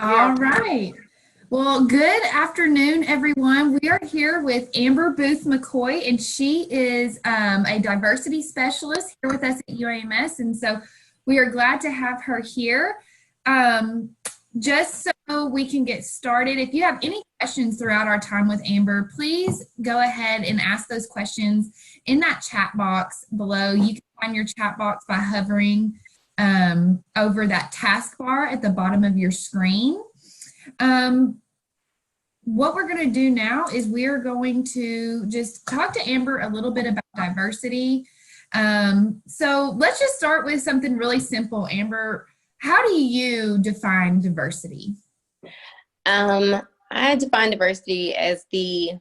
All right. Well, good afternoon, everyone. We are here with Amber Booth-McCoy, and she is a diversity specialist here with us at UAMS. And so we are glad to have her here. Just so we can get started, if you have any questions throughout our time with Amber, please go ahead and ask those questions in that chat box below. You can find your chat box by hovering over that taskbar at the bottom of your screen. What we're going to do now is we're going to just talk to Amber a little bit about diversity. So let's just start with something really simple. Amber, how do you define diversity? I define diversity as the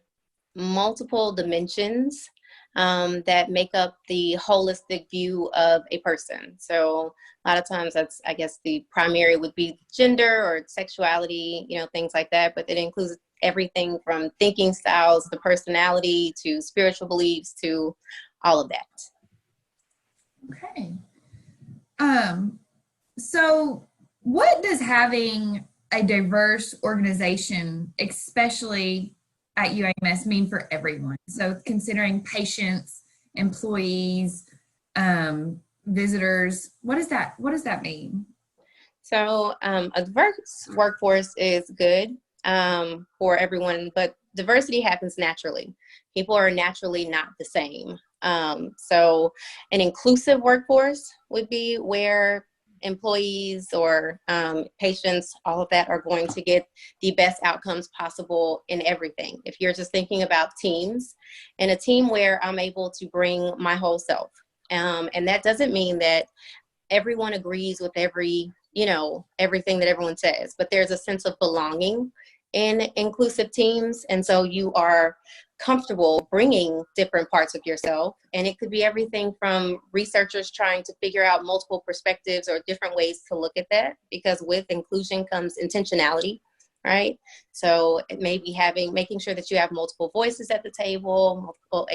multiple dimensions that make up the holistic view of a person. So a lot of times that's, I guess, the primary would be gender or sexuality, things like that, but it includes everything from thinking styles to personality to spiritual beliefs to all of that. Okay. So what does having a diverse organization, especially at UAMS, mean for everyone? So considering patients, employees, visitors, what does that mean? So a diverse workforce is good for everyone, but diversity happens naturally. People are naturally not the same. So an inclusive workforce would be where employees or patients, all of that, are going to get the best outcomes possible in everything. If you're just thinking about teams, and a team where I'm able to bring my whole self. And that doesn't mean that everyone agrees with everything that everyone says, but there's a sense of belonging in inclusive teams. And so you are comfortable bringing different parts of yourself. And it could be everything from researchers trying to figure out multiple perspectives or different ways to look at that, because with inclusion comes intentionality, right? So it may be making sure that you have multiple voices at the table, multiple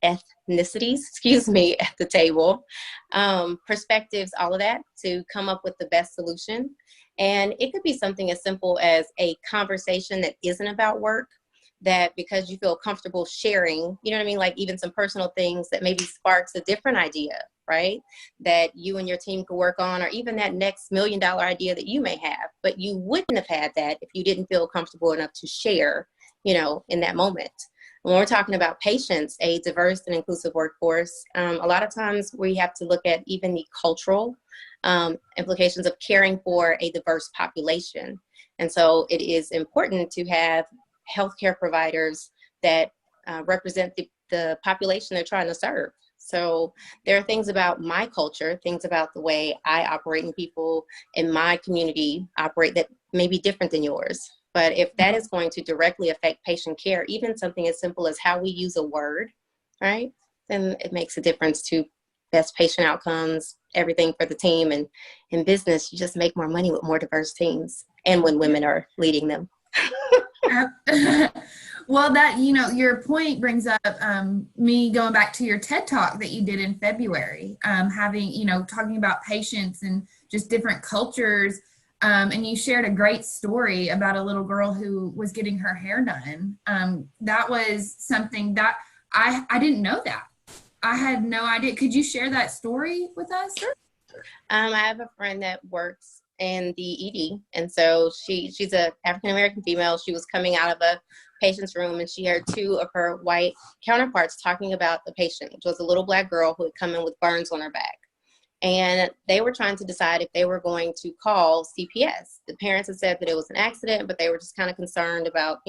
ethnicities, at the table, perspectives, all of that, to come up with the best solution. And it could be something as simple as a conversation that isn't about work, that because you feel comfortable sharing, like even some personal things that maybe sparks a different idea, right? That you and your team could work on, or even that next $1 million idea that you may have, but you wouldn't have had that if you didn't feel comfortable enough to share, in that moment. When we're talking about patients, a diverse and inclusive workforce, a lot of times we have to look at even the cultural implications of caring for a diverse population. And so it is important to have healthcare providers that represent the population they're trying to serve. So there are things about my culture, things about the way I operate and people in my community operate that may be different than yours. But if that is going to directly affect patient care, even something as simple as how we use a word, right, then it makes a difference to best patient outcomes, everything for the team. And in business, you just make more money with more diverse teams and when women are leading them. Well, that, your point brings up me going back to your TED Talk that you did in February, talking about patients and just different cultures. And you shared a great story about a little girl who was getting her hair done. That was something that I didn't know that. I had no idea. Could you share that story with us? Sure. I have a friend that works in the ED. And so she's an African-American female. She was coming out of a patient's room and she heard two of her white counterparts talking about the patient, which was a little Black girl who had come in with burns on her back. And they were trying to decide if they were going to call CPS. The parents had said that it was an accident, but they were just kind of concerned about,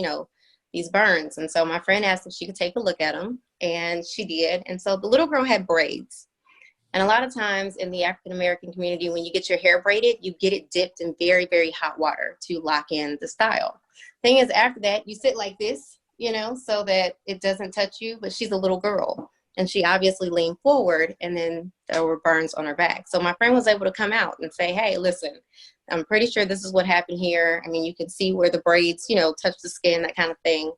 these burns. And so my friend asked if she could take a look at them, and she did. And so the little girl had braids. And a lot of times in the African-American community, when you get your hair braided, you get it dipped in very, very hot water to lock in the style. Thing is, after that, you sit like this, so that it doesn't touch you. But she's a little girl, and she obviously leaned forward, and then there were burns on her back. So my friend was able to come out and say, hey, listen, I'm pretty sure this is what happened here. I mean, you can see where the braids, touch the skin, that kind of thing.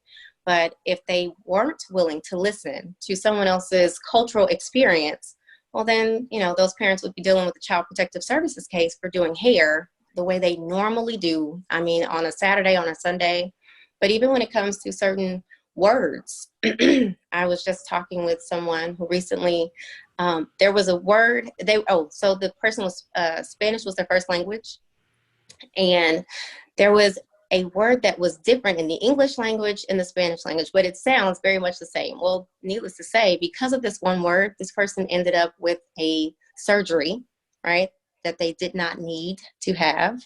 But if they weren't willing to listen to someone else's cultural experience, well, then, those parents would be dealing with the Child Protective Services case for doing hair the way they normally do. I mean, on a Saturday, on a Sunday, but even when it comes to certain words, I was just talking with someone who recently, there was a word, so the person was, Spanish was their first language. And there was a word that was different in the English language and the Spanish language, but it sounds very much the same. Well, needless to say, because of this one word, this person ended up with a surgery, right, that they did not need to have.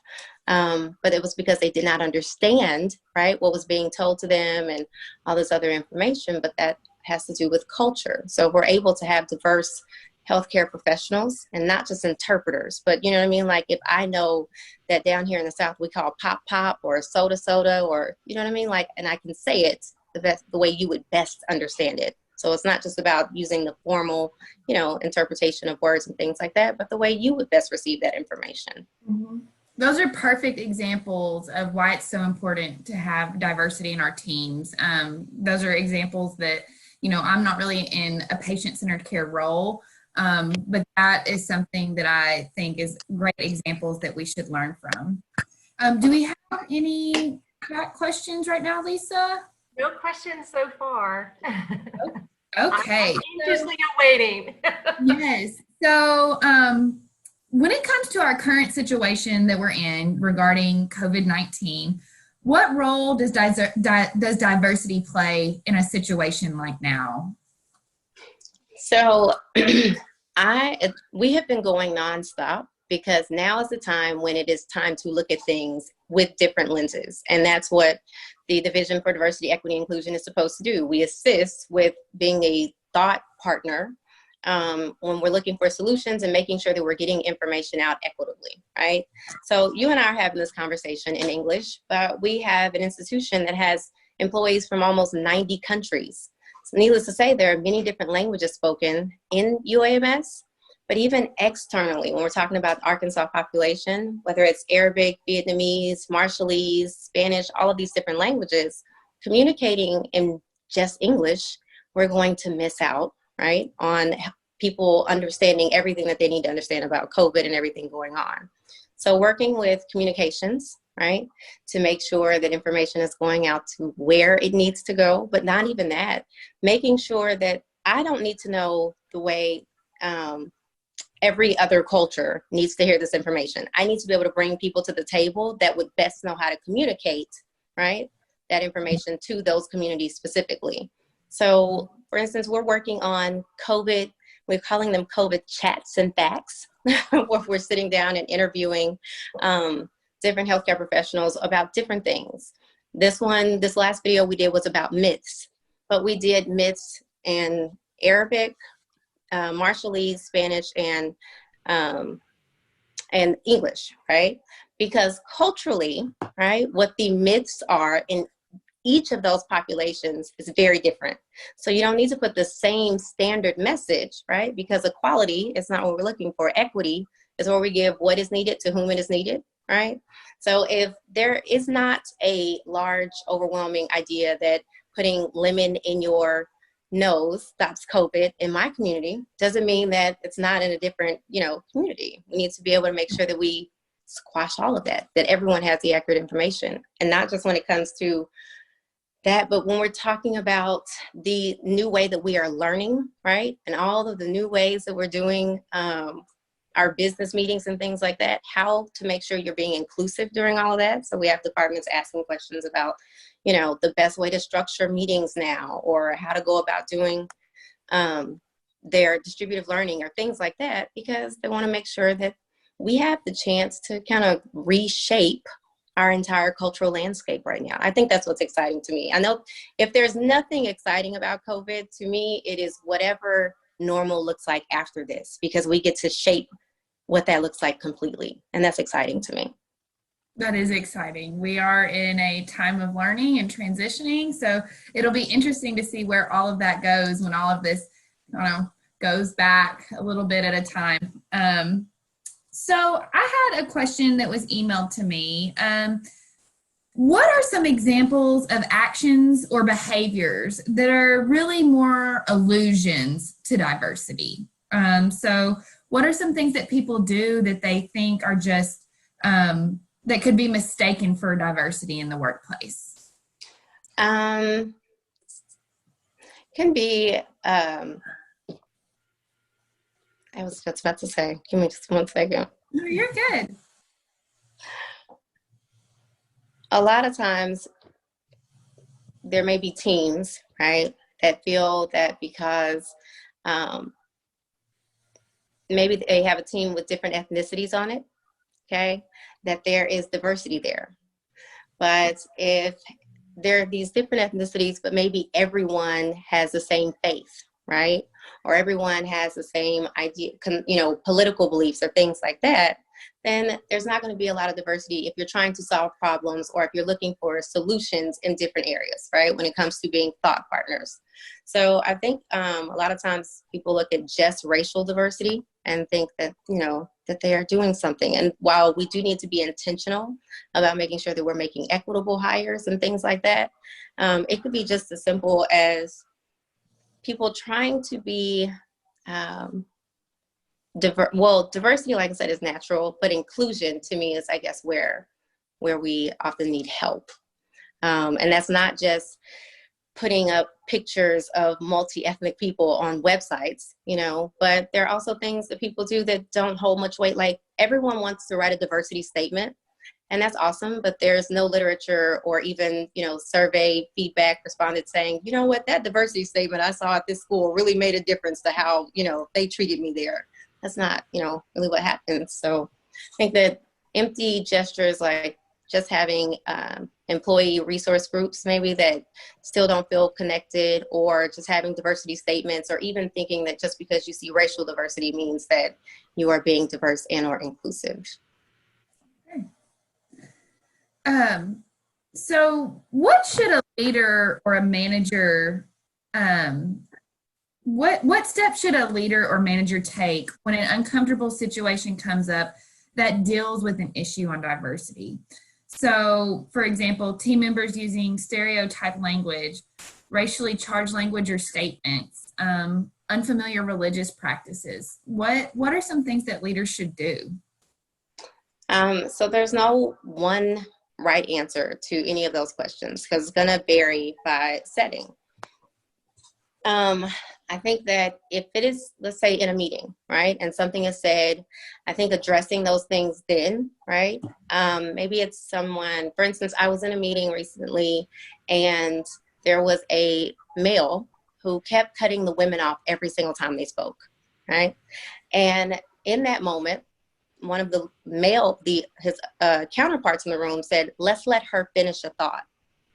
But it was because they did not understand, right, what was being told to them and all this other information, but that has to do with culture. So we're able to have diverse healthcare professionals and not just interpreters, but you know what I mean? Like if I know that down here in the South, we call pop pop or soda soda, or you know what I mean? Like, and I can say it the way you would best understand it. So it's not just about using the formal, you know, interpretation of words and things like that, but the way you would best receive that information. Mm-hmm. Those are perfect examples of why it's so important to have diversity in our teams. Those are examples that, you know, I'm not really in a patient-centered care role, but that is something that I think is great examples that we should learn from. Do we have any questions right now, Lisa? No questions so far. Okay. I'm anxiously awaiting. Yes. So when it comes to our current situation that we're in regarding COVID-19, what role does diversity play in a situation like now? So we have been going nonstop because now is the time when it is time to look at things with different lenses. And that's what the Division for Diversity, Equity, and Inclusion is supposed to do. We assist with being a thought partner when we're looking for solutions and making sure that we're getting information out equitably, right? So you and I are having this conversation in English, but we have an institution that has employees from almost 90 countries. So needless to say, there are many different languages spoken in UAMS, but even externally, when we're talking about the Arkansas population, whether it's Arabic, Vietnamese, Marshallese, Spanish, all of these different languages, communicating in just English, we're going to miss out, right, on people understanding everything that they need to understand about COVID and everything going on. So working with communications, right, to make sure that information is going out to where it needs to go, but not even that, making sure that I don't need to know the way every other culture needs to hear this information. I need to be able to bring people to the table that would best know how to communicate, right, that information to those communities specifically. So, for instance, we're working on COVID, we're calling them COVID chats and facts, where we're sitting down and interviewing different healthcare professionals about different things. This last video we did was about myths, but we did myths in Arabic, Marshallese, Spanish, and English, right? Because culturally, right, what the myths are in each of those populations is very different. So you don't need to put the same standard message, right? Because equality is not what we're looking for. Equity is where we give what is needed to whom it is needed, right? So if there is not a large, overwhelming idea that putting lemon in your nose stops COVID in my community, doesn't mean that it's not in a different, community. We need to be able to make sure that we squash all of that everyone has the accurate information. And not just when it comes to that, but when we're talking about the new way that we are learning, right? And all of the new ways that we're doing our business meetings and things like that, how to make sure you're being inclusive during all of that. So we have departments asking questions about, the best way to structure meetings now, or how to go about doing their distributive learning or things like that, because they want to make sure that we have the chance to kind of reshape our entire cultural landscape right now. I think that's what's exciting to me. I know if there's nothing exciting about COVID, to me, it is whatever normal looks like after this, because we get to shape what that looks like completely. And that's exciting to me. That is exciting. We are in a time of learning and transitioning. So it'll be interesting to see where all of that goes when all of this, goes back a little bit at a time. So I had a question that was emailed to me. What are some examples of actions or behaviors that are really more allusions to diversity? So what are some things that people do that they think are just that could be mistaken for diversity in the workplace? Can be, I was just about to say, give me just 1 second. No, you're good. A lot of times there may be teams, right, that feel that because maybe they have a team with different ethnicities on it, okay, that there is diversity there. But if there are these different ethnicities, but maybe everyone has the same faith, right? Or everyone has the same idea, political beliefs or things like that, then there's not going to be a lot of diversity if you're trying to solve problems or if you're looking for solutions in different areas, right? When it comes to being thought partners. So I think a lot of times people look at just racial diversity and think that, that they are doing something. And while we do need to be intentional about making sure that we're making equitable hires and things like that, it could be just as simple as people trying to be diversity, like I said, is natural, but inclusion to me is, I guess, where we often need help. And that's not just putting up pictures of multi-ethnic people on websites, but there are also things that people do that don't hold much weight. Like everyone wants to write a diversity statement, and that's awesome, but there's no literature or even, survey feedback responded saying, you know what, that diversity statement I saw at this school really made a difference to how, they treated me there. That's not, really what happens. So I think that empty gestures like just having employee resource groups maybe that still don't feel connected, or just having diversity statements, or even thinking that just because you see racial diversity means that you are being diverse and or inclusive. So what should a leader or a manager, what steps should a leader or manager take when an uncomfortable situation comes up that deals with an issue on diversity? So, for example, team members using stereotype language, racially charged language or statements, unfamiliar religious practices. What are some things that leaders should do? So there's no one right answer to any of those questions because it's going to vary by setting. I think that if it is, let's say in a meeting, right, and something is said, I think addressing those things then, right, maybe it's someone, for instance, I was in a meeting recently and there was a male who kept cutting the women off every single time they spoke, right, and in that moment, one of his counterparts in the room said, let's let her finish a thought,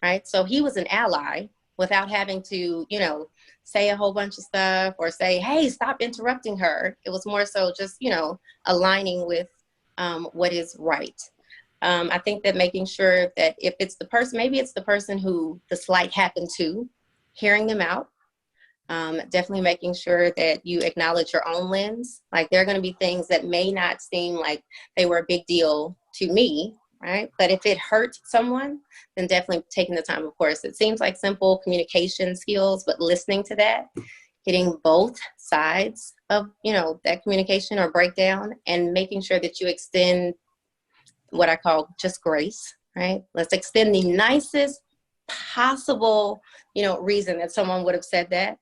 right? So he was an ally without having to, say a whole bunch of stuff or say, hey, stop interrupting her. It was more so just, aligning with what is right. I think that making sure that if it's the person, maybe it's the person who the slight happened to, hearing them out. Definitely making sure that you acknowledge your own lens. Like there are going to be things that may not seem like they were a big deal to me, right? But if it hurt someone, then definitely taking the time, of course. It seems like simple communication skills, but listening to that, getting both sides of, that communication or breakdown, and making sure that you extend what I call just grace, right? Let's extend the nicest possible, reason that someone would have said that.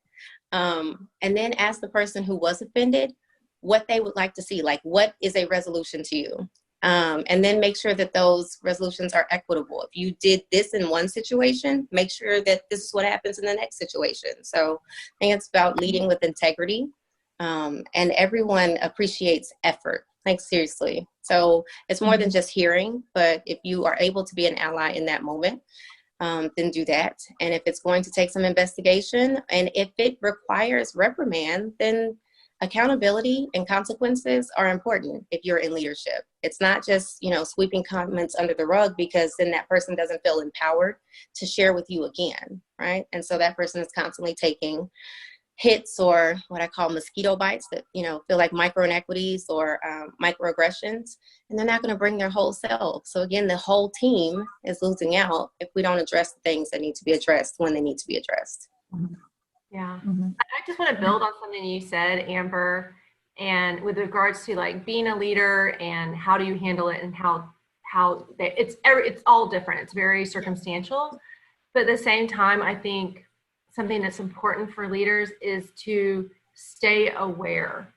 And then ask the person who was offended what they would like to see, like what is a resolution to you? And then make sure that those resolutions are equitable. If you did this in one situation, make sure that this is what happens in the next situation. So I think it's about leading with integrity, and everyone appreciates effort, like seriously. So it's more than just hearing, but if you are able to be an ally in that moment, then do that. And if it's going to take some investigation, and if it requires reprimand, then accountability and consequences are important if you're in leadership. It's not just, sweeping comments under the rug, because then that person doesn't feel empowered to share with you again, right? And so that person is constantly taking hits, or what I call mosquito bites, that, feel like micro inequities or microaggressions, and they're not going to bring their whole self. So again, the whole team is losing out if we don't address the things that need to be addressed when they need to be addressed. Yeah. I just want to build on something you said, Amber, and with regards to like being a leader and how do you handle it and how how it's all different. It's very circumstantial, but at the same time, I think something that's important for leaders is to stay aware.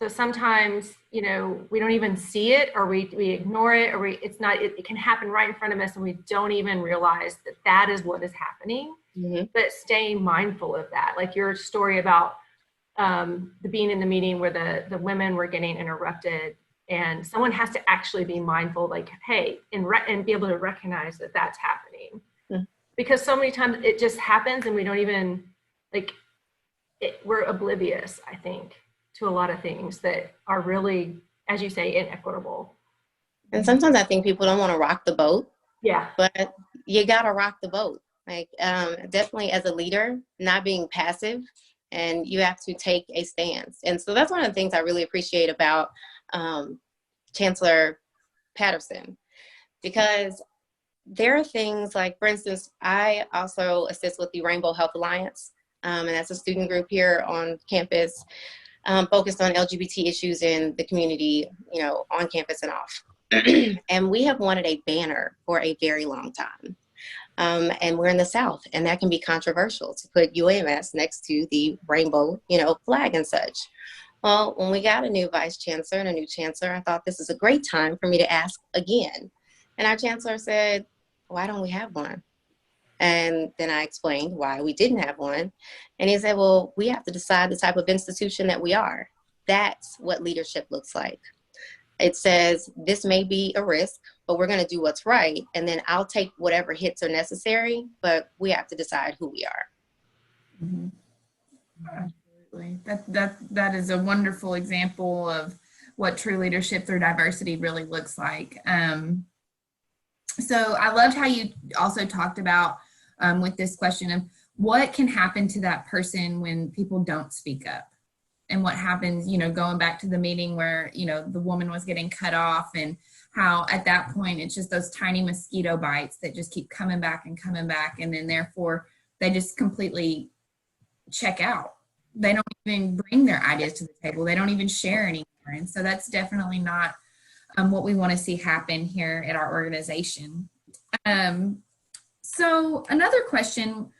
So sometimes, you know, we don't even see it, or we ignore it, or it can happen right in front of us and we don't even realize that that is what is happening. Mm-hmm. But staying mindful of that, like your story about the being in the meeting where the women were getting interrupted, and someone has to actually be mindful, like, hey, and be able to recognize that that's happening. Mm-hmm. Because so many times it just happens and we don't even, like, we're oblivious, I think, to a lot of things that are really, as you say, inequitable. And sometimes I think people don't want to rock the boat. Yeah. But you got to rock the boat. Like, definitely as a leader, not being passive, and you have to take a stance. And so that's one of the things I really appreciate about Chancellor Patterson, because there are things like, for instance, I also assist with the Rainbow Health Alliance, and that's a student group here on campus focused on LGBT issues in the community, you know, on campus and off. And we have wanted a banner for a very long time. And we're in the South, and that can be controversial to put UAMS next to the rainbow, you know, flag and such. Well, when we got a new vice chancellor and a new chancellor, I thought this is a great time for me to ask again. And our chancellor said, why don't we have one? And then I explained why we didn't have one. And he said, well, we have to decide the type of institution that we are. That's what leadership looks like. It says this may be a risk, but we're going to do what's right. And then I'll take whatever hits are necessary, but we have to decide who we are. Mm-hmm. Absolutely. That is a wonderful example of what true leadership through diversity really looks like. So I loved how you also talked about with this question of what can happen to that person when people don't speak up. And what happens, you know, going back to the meeting where, you know, the woman was getting cut off, and how at that point it's just those tiny mosquito bites that just keep coming back. And then therefore they just completely check out. They don't even bring their ideas to the table. They don't even share anymore. And so that's definitely not what we want to see happen here at our organization. So another question,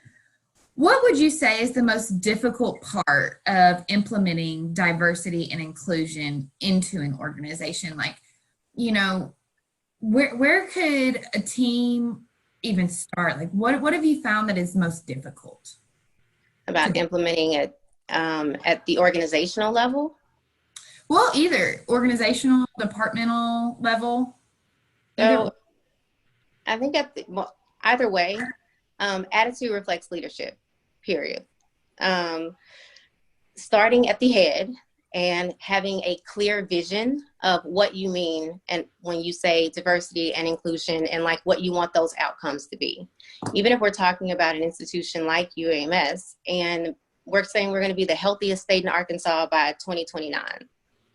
what would you say is the most difficult part of implementing diversity and inclusion into an organization? Like, you know, where could a team even start? Like, what have you found that is most difficult? About implementing it at the organizational level? Well, either organizational, departmental level. So I think either way, attitude reflects leadership. Period. Starting at the head and having a clear vision of what you mean, and when you say diversity and inclusion, and like what you want those outcomes to be. Even if we're talking about an institution like UAMS, and we're saying we're going to be the healthiest state in Arkansas by 2029.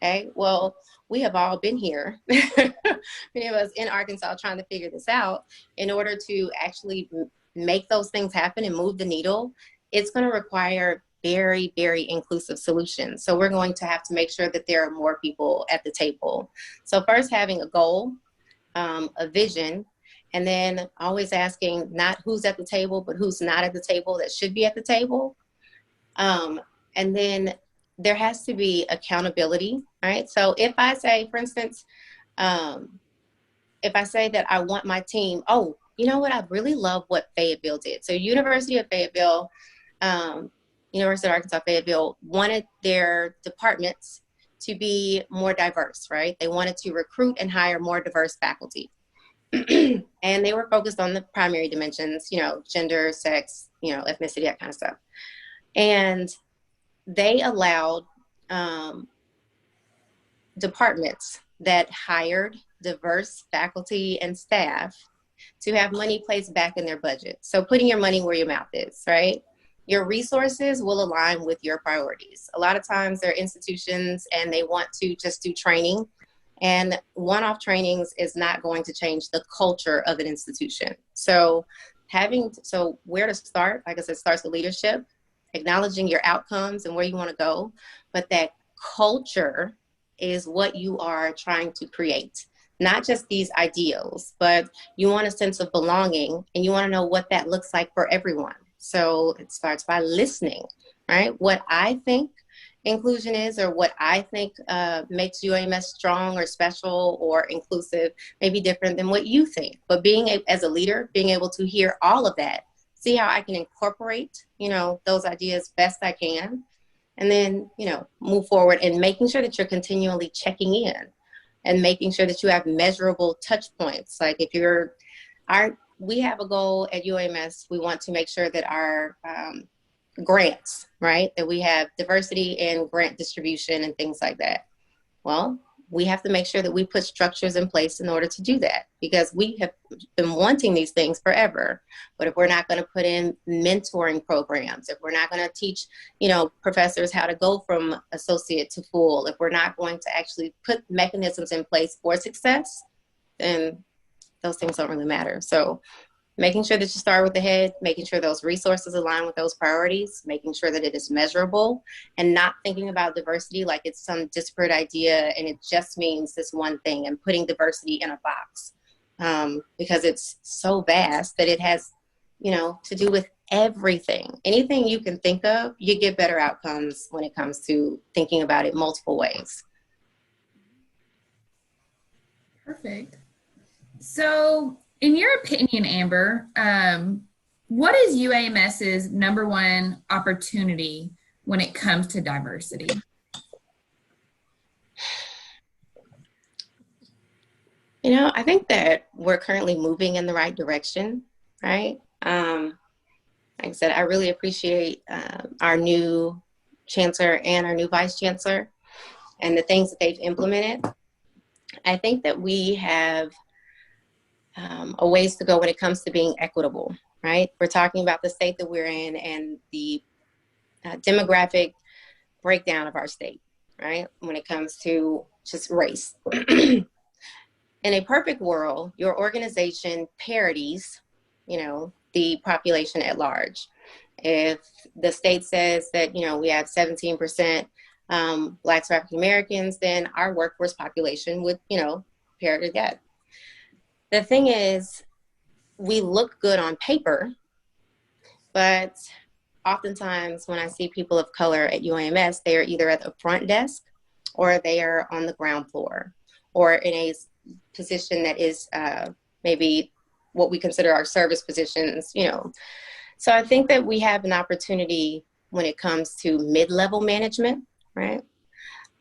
Okay, well, we have all been here, many of us in Arkansas, trying to figure this out. In order to actually make those things happen and move the needle, it's going to require very, very inclusive solutions. So we're going to have to make sure that there are more people at the table. So first, having a goal, a vision, and then always asking not who's at the table, but who's not at the table that should be at the table. And then there has to be accountability, right? So if I say, for instance, if I say that I want my team, oh, you know what, I really love what Fayetteville did. So University of Fayetteville, University of Arkansas Fayetteville wanted their departments to be more diverse, right? They wanted to recruit and hire more diverse faculty. And they were focused on the primary dimensions, you know, gender, sex, you know, ethnicity, that kind of stuff. And they allowed departments that hired diverse faculty and staff to have money placed back in their budget. So putting your money where your mouth is, right? Your resources will align with your priorities. A lot of times there are institutions and they want to just do training, and one-off trainings is not going to change the culture of an institution. So where to start? Like I said, starts with leadership, acknowledging your outcomes and where you want to go. But that culture is what you are trying to create, not just these ideals, but you want a sense of belonging, and you want to know what that looks like for everyone. So it starts by listening, right? What I think inclusion is, or what I think makes UAMS strong or special or inclusive may be different than what you think. But as a leader, being able to hear all of that, see how I can incorporate, those ideas best I can, and then, move forward, and making sure that you're continually checking in and making sure that you have measurable touch points. Like if we have a goal at UAMS, we want to make sure that our grants, right, that we have diversity in grant distribution and things like that. Well, we have to make sure that we put structures in place in order to do that, because we have been wanting these things forever. But if we're not going to put in mentoring programs, if we're not going to teach, professors how to go from associate to full, if we're not going to actually put mechanisms in place for success, then those things don't really matter. So making sure that you start with the head, making sure those resources align with those priorities, making sure that it is measurable, and not thinking about diversity like it's some disparate idea and it just means this one thing, and putting diversity in a box, because it's so vast that it has, to do with everything. Anything you can think of, you get better outcomes when it comes to thinking about it multiple ways. Perfect. So, in your opinion, Amber, what is UAMS's number one opportunity when it comes to diversity? I think that we're currently moving in the right direction, right? Like I said, I really appreciate our new chancellor and our new vice chancellor and the things that they've implemented. I think that we have a ways to go when it comes to being equitable, right? We're talking about the state that we're in and the demographic breakdown of our state, right? When it comes to just race. In a perfect world, your organization parodies, the population at large. If the state says that, we have 17% Blacks or African Americans, then our workforce population would, parody that. The thing is, we look good on paper, but oftentimes when I see people of color at UAMS, they are either at the front desk or they are on the ground floor or in a position that is maybe what we consider our service positions, So I think that we have an opportunity when it comes to mid-level management, right?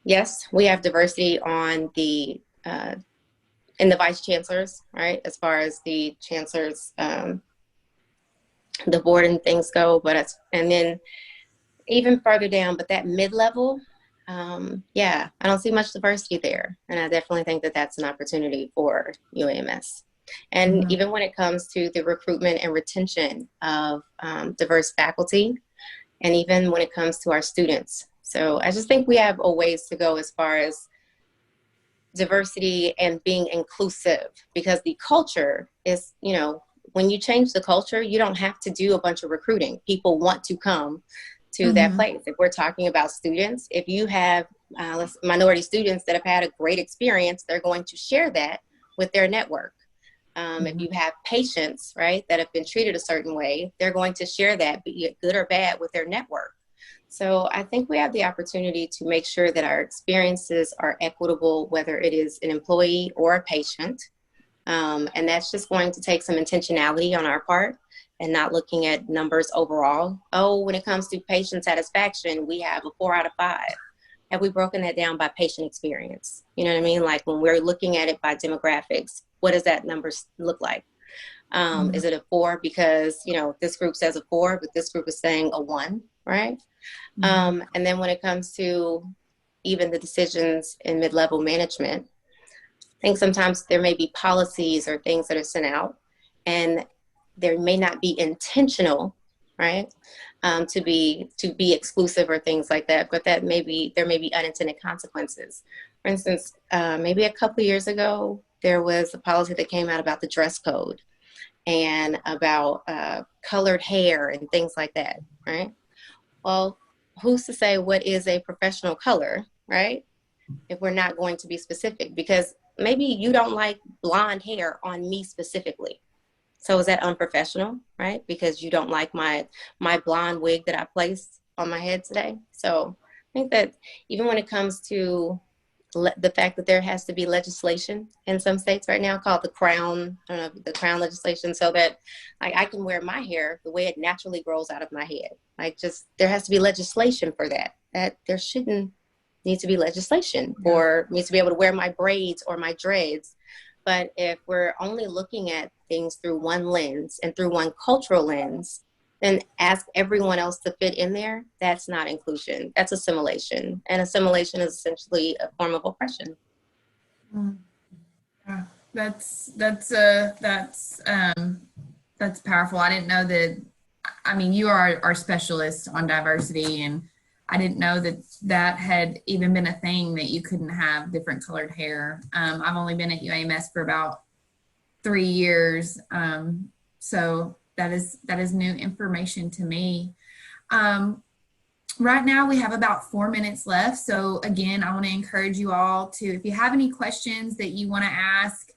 Yes, we have diversity on in the vice chancellors, right? As far as the chancellors, the board and things go, and then even further down, but that mid-level, I don't see much diversity there. And I definitely think that that's an opportunity for UAMS. And even when it comes to the recruitment and retention of diverse faculty, and even when it comes to our students. So I just think we have a ways to go as far as diversity and being inclusive, because the culture is, when you change the culture, you don't have to do a bunch of recruiting. People want to come to that place. If we're talking about students, if you have minority students that have had a great experience, they're going to share that with their network. If you have patients, right, that have been treated a certain way, they're going to share that, be it good or bad, with their network. So I think we have the opportunity to make sure that our experiences are equitable, whether it is an employee or a patient. And that's just going to take some intentionality on our part and not looking at numbers overall. Oh, when it comes to patient satisfaction, we have a 4 out of 5. Have we broken that down by patient experience? You know what I mean? Like when we're looking at it by demographics, what does that number look like? Is it a 4 because, this group says a 4, but this group is saying a 1, right? And then when it comes to even the decisions in mid-level management, I think sometimes there may be policies or things that are sent out and there may not be intentional, right? To be exclusive or things like that, but there may be unintended consequences. For instance, maybe a couple of years ago, there was a policy that came out about the dress code and about colored hair and things like that, right? Well, who's to say what is a professional color, right? If we're not going to be specific, because maybe you don't like blonde hair on me specifically. So is that unprofessional, right? Because you don't like my blonde wig that I placed on my head today. So I think that even when it comes to the fact that there has to be legislation in some states right now called the crown, I don't know, the crown legislation, so that like I can wear my hair the way it naturally grows out of my head. Like, just there has to be legislation for that. That there shouldn't need to be legislation for me to be able to wear my braids or my dreads. But if we're only looking at things through one lens and through one cultural lens, then ask everyone else to fit in there, that's not inclusion. That's assimilation. And assimilation is essentially a form of oppression. Yeah, that's powerful. I didn't know that. I mean, you are our specialist on diversity, and I didn't know that had even been a thing, that you couldn't have different colored hair. I've only been at UAMS for about 3 years. So that is new information to me. Right now we have about 4 minutes left. So again, I want to encourage you all to, if you have any questions that you want to ask,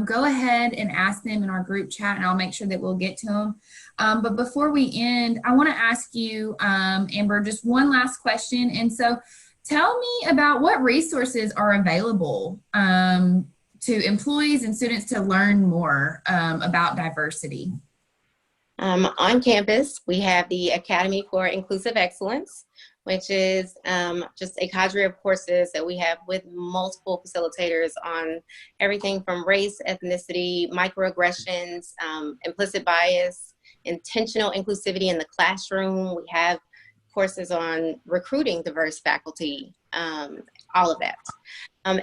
go ahead and ask them in our group chat, and I'll make sure that we'll get to them. But before we end, I want to ask you, Amber, just one last question. And so tell me about what resources are available to employees and students to learn more about diversity. On campus, we have the Academy for Inclusive Excellence, which is just a cadre of courses that we have with multiple facilitators on everything from race, ethnicity, microaggressions, implicit bias, intentional inclusivity in the classroom. We have courses on recruiting diverse faculty, all of that.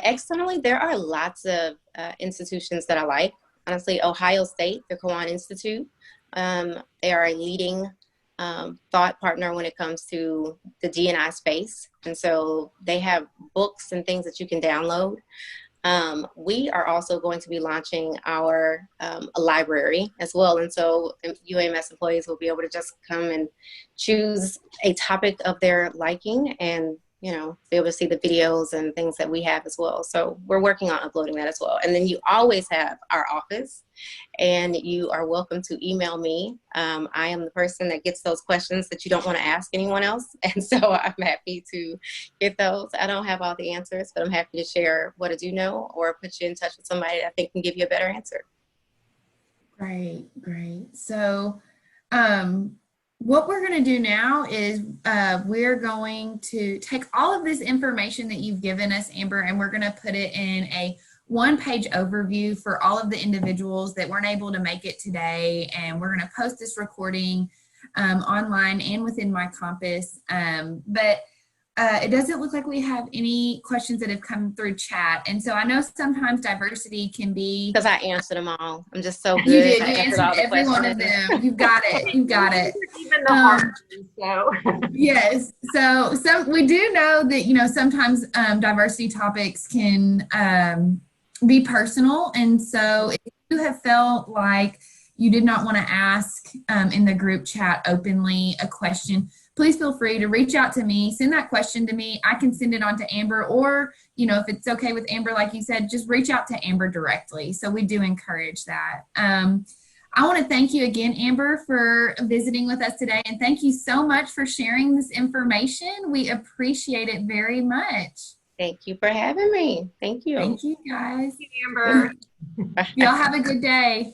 Externally, there are lots of institutions that I like. Honestly, Ohio State, the Kiwan Institute, they are a leading thought partner when it comes to the D&I space. And so they have books and things that you can download. We are also going to be launching our library as well. And so UAMS employees will be able to just come and choose a topic of their liking and, you know, be able to see the videos and things that we have as well. So we're working on uploading that as well. And then you always have our office, and you are welcome to email me. I am the person that gets those questions that you don't want to ask anyone else. And so I'm happy to get those. I don't have all the answers, but I'm happy to share what I do know or put you in touch with somebody that I think can give you a better answer. Great, great. So what we're going to do now is we're going to take all of this information that you've given us, Amber, and we're going to put it in a one-page overview for all of the individuals that weren't able to make it today. And we're going to post this recording online and within my Compass. But it doesn't look like we have any questions that have come through chat. And so I know sometimes diversity can be... Because I answered them all. I'm just so good. You did. You answered every one of them. You got it. You got it. Even the hard ones, so. Yes. So we do know that, you know, sometimes diversity topics can be personal. And so if you have felt like you did not want to ask in the group chat openly a question, please feel free to reach out to me, send that question to me. I can send it on to Amber, or, you know, if it's okay with Amber, like you said, just reach out to Amber directly. So we do encourage that. I want to thank you again, Amber, for visiting with us today. And thank you so much for sharing this information. We appreciate it very much. Thank you for having me. Thank you. Thank you, guys. Thank you, Amber. Y'all have a good day.